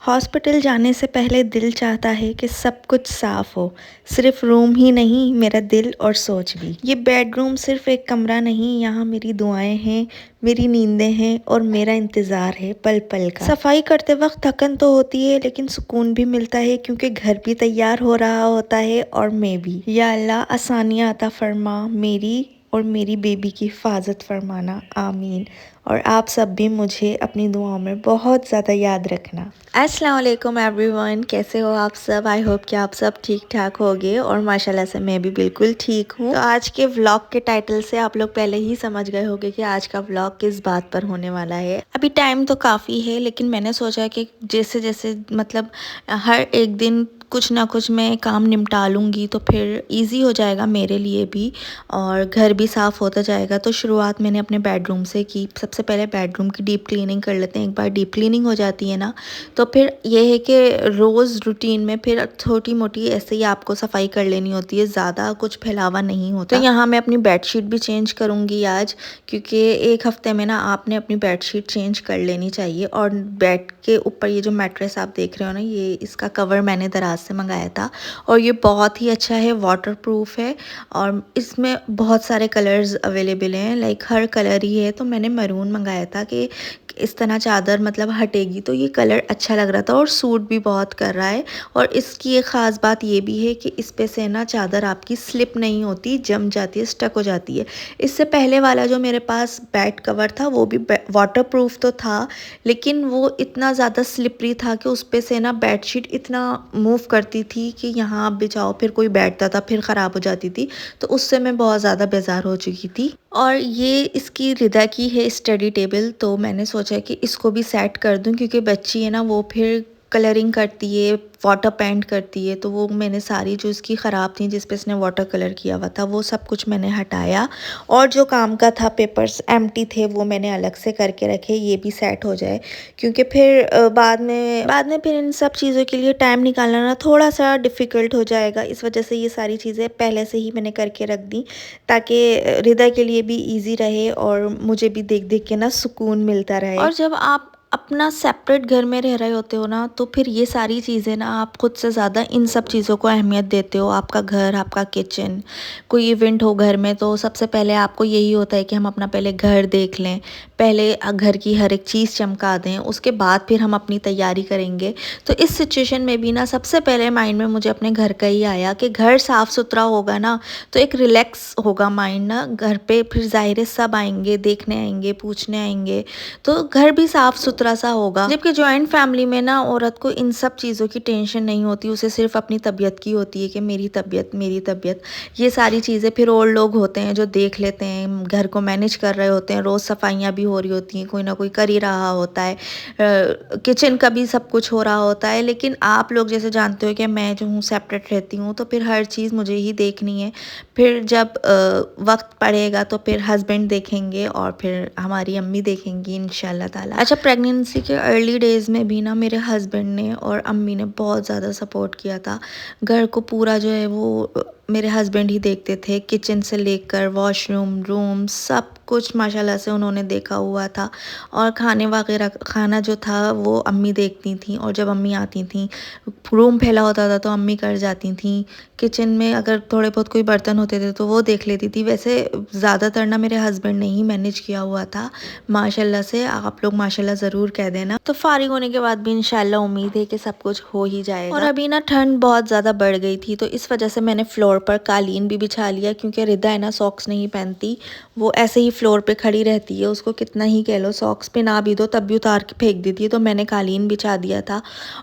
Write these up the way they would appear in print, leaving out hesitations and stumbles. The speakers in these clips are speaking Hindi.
हॉस्पिटल जाने से पहले दिल चाहता है कि सब कुछ साफ हो, सिर्फ रूम ही नहीं, मेरा दिल और सोच भी। ये बेडरूम सिर्फ एक कमरा नहीं, यहाँ मेरी दुआएं हैं, मेरी नींदें हैं और मेरा इंतज़ार है पल पल का। सफाई करते वक्त थकन तो होती है, लेकिन सुकून भी मिलता है क्योंकि घर भी तैयार हो रहा होता है और मैं भी। या अल्लाह आसानियाँ अता फरमा, मेरी और मेरी बेबी की हिफाजत फरमाना, आमीन। और आप सब भी मुझे अपनी दुआओं में बहुत ज़्यादा याद रखना। अस्सलाम वालेकुम एवरीवन, कैसे हो आप सब? आई होप कि आप सब ठीक ठाक होगे और माशाल्लाह से मैं भी बिल्कुल ठीक हूँ। तो आज के व्लॉग के टाइटल से आप लोग पहले ही समझ गए होंगे कि आज का व्लॉग किस बात पर होने वाला है। अभी टाइम तो काफ़ी है, लेकिन मैंने सोचा कि जैसे जैसे मतलब हर एक दिन कुछ ना कुछ मैं काम निपटा लूँगी तो फिर इजी हो जाएगा मेरे लिए भी और घर भी साफ़ होता जाएगा। तो शुरुआत मैंने अपने बेडरूम से की। सबसे पहले बेडरूम की डीप क्लीनिंग कर लेते हैं। एक बार डीप क्लीनिंग हो जाती है ना, तो फिर ये है कि रोज़ रूटीन में फिर छोटी मोटी ऐसे ही आपको सफाई कर लेनी होती है, ज़्यादा कुछ फैलावा नहीं होता। तो यहाँ मैं अपनी बेडशीट भी चेंज करूँगी आज, क्योंकि एक हफ्ते में ना आपने अपनी बेडशीट चेंज कर लेनी चाहिए। और बेड के ऊपर ये जो मैट्रेस आप देख रहे हो ना, ये इसका कवर मैंने दराज से मंगाया था और ये बहुत ही अच्छा है, वाटर प्रूफ है और इसमें बहुत सारे कलर्स अवेलेबल हैं, लाइक हर कलर ही है। तो मैंने मरून मंगाया था कि इस तरह चादर मतलब हटेगी तो ये कलर अच्छा लग रहा था और सूट भी बहुत कर रहा है। और इसकी एक ख़ास बात ये भी है कि इस पे से ना चादर आपकी स्लिप नहीं होती, जम जाती है, स्टक हो जाती है। इससे पहले वाला जो मेरे पास बेड कवर था वो भी वाटर प्रूफ तो था, लेकिन वो इतना ज़्यादा स्लिपरी था कि उस पे से ना बेडशीट इतना मूव करती थी कि यहाँ आप बिछाओ फिर कोई बैठता था, फिर ख़राब हो जाती थी। तो उससे मैं बहुत ज़्यादा बेजार हो चुकी थी। और ये इसकी रिदा की है स्टडी टेबल, तो मैंने सोचा कि इसको भी सेट कर दूं, क्योंकि बच्ची है ना वो फिर कलरिंग करती है, वाटर पेंट करती है। तो वो मैंने सारी जो इसकी ख़राब थी जिस पे इसने वाटर कलर किया हुआ था वो सब कुछ मैंने हटाया। और जो काम का था, पेपर्स एम्प्टी थे, वो मैंने अलग से करके रखे, ये भी सेट हो जाए। क्योंकि फिर बाद में फिर इन सब चीज़ों के लिए टाइम निकालना ना थोड़ा सा डिफ़िकल्ट हो जाएगा। इस वजह से ये सारी चीज़ें पहले से ही मैंने करके रख दी, ताकि हृदय के लिए भी इजी रहे और मुझे भी देख देख के ना सुकून मिलता रहे। और जब आप अपना सेपरेट घर में रह रहे होते हो ना, तो फिर ये सारी चीज़ें ना आप खुद से ज़्यादा इन सब चीज़ों को अहमियत देते हो। आपका घर, आपका किचन, कोई इवेंट हो घर में, तो सबसे पहले आपको यही होता है कि हम अपना पहले घर देख लें, पहले घर की हर एक चीज़ चमका दें, उसके बाद फिर हम अपनी तैयारी करेंगे। तो इस सिचुएशन में भी ना सबसे पहले माइंड में मुझे अपने घर का ही आया कि घर साफ़ सुथरा होगा ना तो एक रिलैक्स होगा माइंड ना घर पे। फिर ज़ाहिर है सब आएंगे, देखने आएंगे, पूछने आएंगे, तो घर भी साफ़ सुथरा सा होगा। जबकि जॉइंट फैमिली में ना औरत को इन सब चीज़ों की टेंशन नहीं होती, उसे सिर्फ अपनी तबीयत की होती है कि मेरी तबीयत, मेरी तबीयत। ये सारी चीज़ें फिर और लोग होते हैं जो देख लेते हैं, घर को मैनेज कर रहे होते हैं, रोज़ सफाइयाँ भी हो रही होती हैं, कोई ना कोई कर ही रहा होता है, किचन का भी सब कुछ हो रहा होता है। लेकिन आप लोग जैसे जानते हो कि मैं जो हूँ सेपरेट रहती हूँ, तो फिर हर चीज़ मुझे ही देखनी है। फिर जब वक्त पड़ेगा तो फिर हस्बैंड देखेंगे और फिर हमारी अम्मी देखेंगी इंशाल्लाह ताला। अच्छा, प्रेगनेंसी के अर्ली डेज़ में भी ना मेरे हस्बैंड ने और अम्मी ने बहुत ज़्यादा सपोर्ट किया था। घर को पूरा जो है वो मेरे हस्बैंड ही देखते थे, किचन से लेकर वॉशरूम, रूम, सब कुछ माशाल्लाह से उन्होंने देखा हुआ था। और खाने वगैरह, खाना जो था वो अम्मी देखती थी, और जब अम्मी आती थी, रूम फैला होता था तो अम्मी कर जाती थी। किचन में अगर थोड़े बहुत कोई बर्तन होते थे तो वो देख लेती थी। वैसे ज़्यादातर ना मेरे हस्बैंड ने ही मैनेज किया हुआ था माशाल्लाह से। आप लोग माशाल्लाह ज़रूर कह देना। तो फारिग होने के बाद भी इंशाल्लाह उम्मीद है कि सब कुछ हो ही जाएगा। और अभी ना ठंड बहुत ज़्यादा बढ़ गई थी, तो इस वजह से मैंने फ्लोर पर कालीन भी बिछा लिया, क्योंकि रिदा है ना सॉक्स नहीं पहनती, वो ऐसे ही फ्लोर पे खड़ी रहती है, उसको कितना ही कह लो सॉक्स पहना भी दो तब भी उतार के फेंक देती है। तो मैंने कालीन बिछा दिया था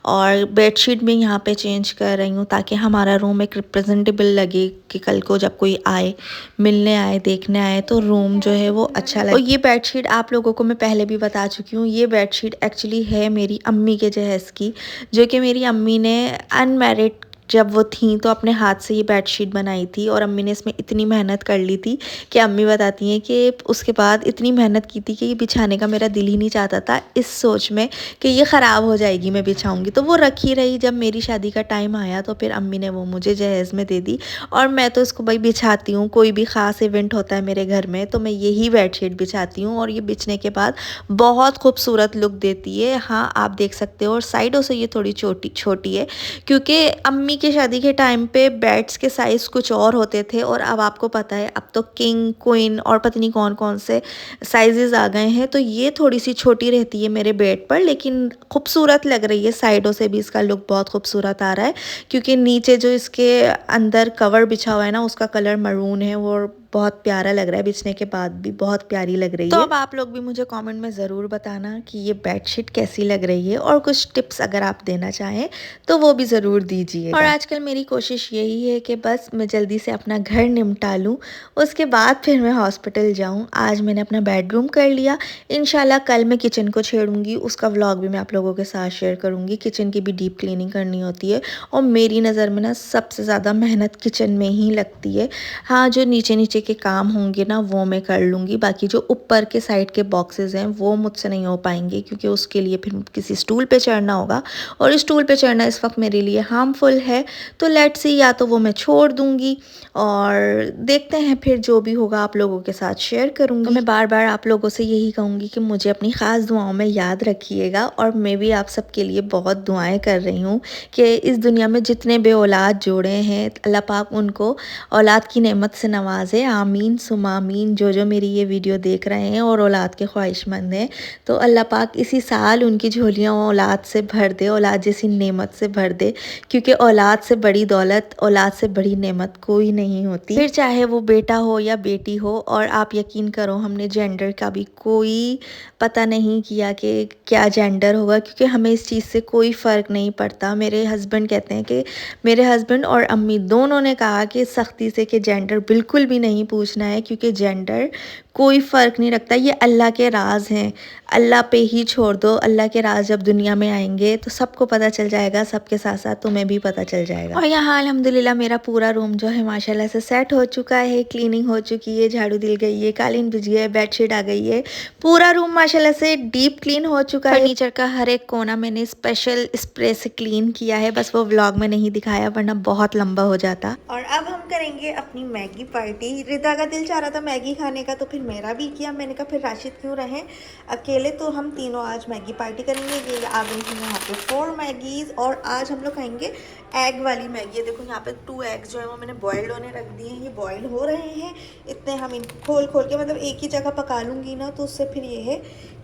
और बेडशीट भी यहाँ पे चेंज कर रही हूँ, ताकि हमारा रूम एक रिप्रेजेंटेबल लगे कि कल को जब कोई आए, मिलने आए, देखने आए, तो रूम जो है वो अच्छा लगे। और ये बेडशीट आप लोगों को मैं पहले भी बता चुकी हूँ, ये बेडशीट एक्चुअली है मेरी अम्मी के जहेज़ की, जो कि मेरी अम्मी ने अनमैरिड जब वो थी तो अपने हाथ से ये बेडशीट बनाई थी और अम्मी ने इसमें इतनी मेहनत कर ली थी कि अम्मी बताती हैं कि उसके बाद इतनी मेहनत की थी कि ये बिछाने का मेरा दिल ही नहीं चाहता था, इस सोच में कि ये ख़राब हो जाएगी मैं बिछाऊंगी। तो वो रखी रही। जब मेरी शादी का टाइम आया तो फिर अम्मी ने वो मुझे जहेज़ में दे दी और मैं तो इसको भाई बिछाती हूँ। कोई भी ख़ास इवेंट होता है मेरे घर में तो मैं यही बेडशीट बिछाती हूँ और ये बिछने के बाद बहुत खूबसूरत लुक देती है। हाँ, आप देख सकते हो। और साइडों से ये थोड़ी छोटी है क्योंकि अम्मी की शादी के टाइम पे बेड्स के साइज़ कुछ और होते थे और अब आपको पता है अब तो किंग, क्वीन और पता नहीं कौन कौन से साइजेस आ गए हैं। तो ये थोड़ी सी छोटी रहती है मेरे बेड पर, लेकिन खूबसूरत लग रही है। साइडों से भी इसका लुक बहुत खूबसूरत आ रहा है क्योंकि नीचे जो इसके अंदर कवर बिछा हुआ है ना उसका कलर मरून है, वो बहुत प्यारा लग रहा है। बिछने के बाद भी बहुत प्यारी लग रही है। तो अब आप लोग भी मुझे कमेंट में ज़रूर बताना कि ये बेडशीट कैसी लग रही है और कुछ टिप्स अगर आप देना चाहें तो वो भी ज़रूर दीजिए। और आजकल मेरी कोशिश यही है कि बस मैं जल्दी से अपना घर निपटा लूँ, उसके बाद फिर मैं हॉस्पिटल जाऊँ। आज मैंने अपना बेडरूम कर लिया, इंशाल्लाह कल मैं किचन को छेड़ूंगी, उसका व्लॉग भी मैं आप लोगों के साथ शेयर करूँगी। किचन की भी डीप क्लीनिंग करनी होती है और मेरी नज़र में ना सबसे ज़्यादा मेहनत किचन में ही लगती है। हाँ, जो नीचे नीचे के काम होंगे ना वो मैं कर लूँगी, बाकी जो ऊपर के साइड के बॉक्सेस हैं वो मुझसे नहीं हो पाएंगे क्योंकि उसके लिए फिर किसी स्टूल पे चढ़ना होगा और स्टूल पे चढ़ना इस वक्त मेरे लिए हार्मफुल है। तो लेट्स सी, या तो वो मैं छोड़ दूँगी और देखते हैं फिर जो भी होगा आप लोगों के साथ शेयर करूँगी। तो मैं बार बार आप लोगों से यही कहूँगी कि मुझे अपनी ख़ास दुआओं में याद रखिएगा और मैं भी आप सबके लिए बहुत दुआएँ कर रही हूँ कि इस दुनिया में जितने बे औलाद जोड़े हैं अल्लाह पाक उनको औलाद की नेमत से नवाजे। आमीन सुमा आमीन। जो मेरी ये वीडियो देख रहे हैं और औलाद के ख्वाहिशमंद हैं तो अल्लाह पाक इसी साल उनकी झोलियाँ औलाद से भर दे, औलाद जैसी नेमत से भर दे, क्योंकि औलाद से बड़ी दौलत, औलाद से बड़ी नेमत कोई नहीं होती, फिर चाहे वो बेटा हो या बेटी हो। और आप यकीन करो हमने जेंडर का भी कोई पता नहीं किया कि क्या जेंडर होगा, क्योंकि हमें इस चीज़ से कोई फ़र्क नहीं पड़ता। मेरे हस्बैंड कहते हैं कि मेरे हस्बैंड और अम्मी दोनों ने कहा कि सख्ती से कि जेंडर बिल्कुल भी नहीं पूछना है क्योंकि जेंडर कोई फ़र्क नहीं रखता। ये अल्लाह के राज हैं, अल्लाह पे ही छोड़ दो। अल्लाह के राज जब दुनिया में आएंगे तो सबको पता चल जाएगा, सबके साथ साथ तुम्हें भी पता चल जाएगा। और यहाँ अल्हम्दुलिल्लाह मेरा पूरा रूम जो है माशाल्लाह से सेट हो चुका है, क्लीनिंग हो चुकी है, झाड़ू दिल गई है, कालीन बिछ गया है, बेडशीट आ गई है, पूरा रूम माशाल्लाह से डीप क्लीन हो चुका है। फर्नीचर का हर एक कोना मैंने स्पेशल स्प्रे से क्लीन किया है, बस वो व्लॉग में नहीं दिखाया वरना बहुत लंबा हो जाता। और अब हम करेंगे अपनी मैगी पार्टी। रिदा का दिल चाह रहा था मैगी खाने का तो फिर मेरा भी किया। मैंने कहा फिर राशिद क्यों रहे अकेले, तो हम तीनों आज मैगी पार्टी करेंगे। ये आ गई थी यहाँ पे 4 मैगीज़ और आज हम लोग खाएंगे एग वाली मैगी। देखो यहाँ पे 2 एग्स जो है वो मैंने बॉइल्ड होने रख दिए हैं, ये बॉइल्ड हो रहे हैं। इतने हम इनको खोल खोल के मतलब एक ही जगह पका लूँगी ना तो उससे फिर ये है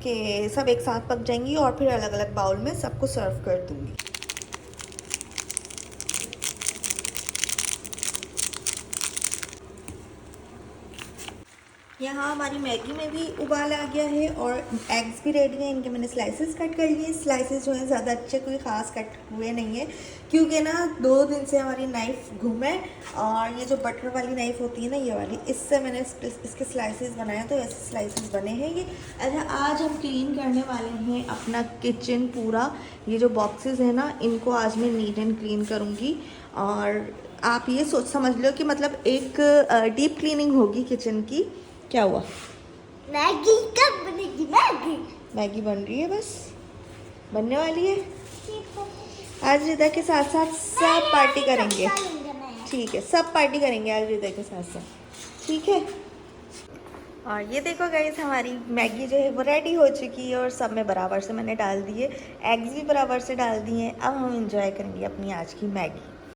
कि सब एक साथ पक जाएंगी और फिर अलग अलग बाउल में सबको सर्व कर दूँगी। यहाँ हमारी मैगी में भी उबाल आ गया है और एग्स भी रेडी हैं। इनके मैंने स्लाइसेस कट कर लिए। स्लाइसेस जो है ज़्यादा अच्छे कोई ख़ास कट हुए नहीं है क्योंकि ना 2 दिन से हमारी नाइफ़ गुम है और ये जो बटर वाली नाइफ़ होती है ना ये वाली, इससे मैंने इसके स्लाइसेस बनाए तो ऐसे स्लाइसेस बने हैं ये। अच्छा, आज हम क्लीन करने वाले हैं अपना किचन पूरा। ये जो बॉक्सेस हैं ना इनको आज मैं नीट एंड क्लीन करूँगी और आप ये समझ लो कि मतलब एक डीप क्लीनिंग होगी किचन की। क्या हुआ? मैगी कब बनेगी? मैगी बन रही है, बस बनने वाली है। आज रिदा के साथ साथ सब पार्टी करेंगे। ठीक है, सब पार्टी करेंगे आज रिदा के साथ साथ, ठीक है। और ये देखो गाइस हमारी मैगी जो है वो रेडी हो चुकी है और सब में बराबर से मैंने डाल दिए, एग्स भी बराबर से डाल दिए। अब हम इंजॉय करेंगे अपनी आज की मैगी।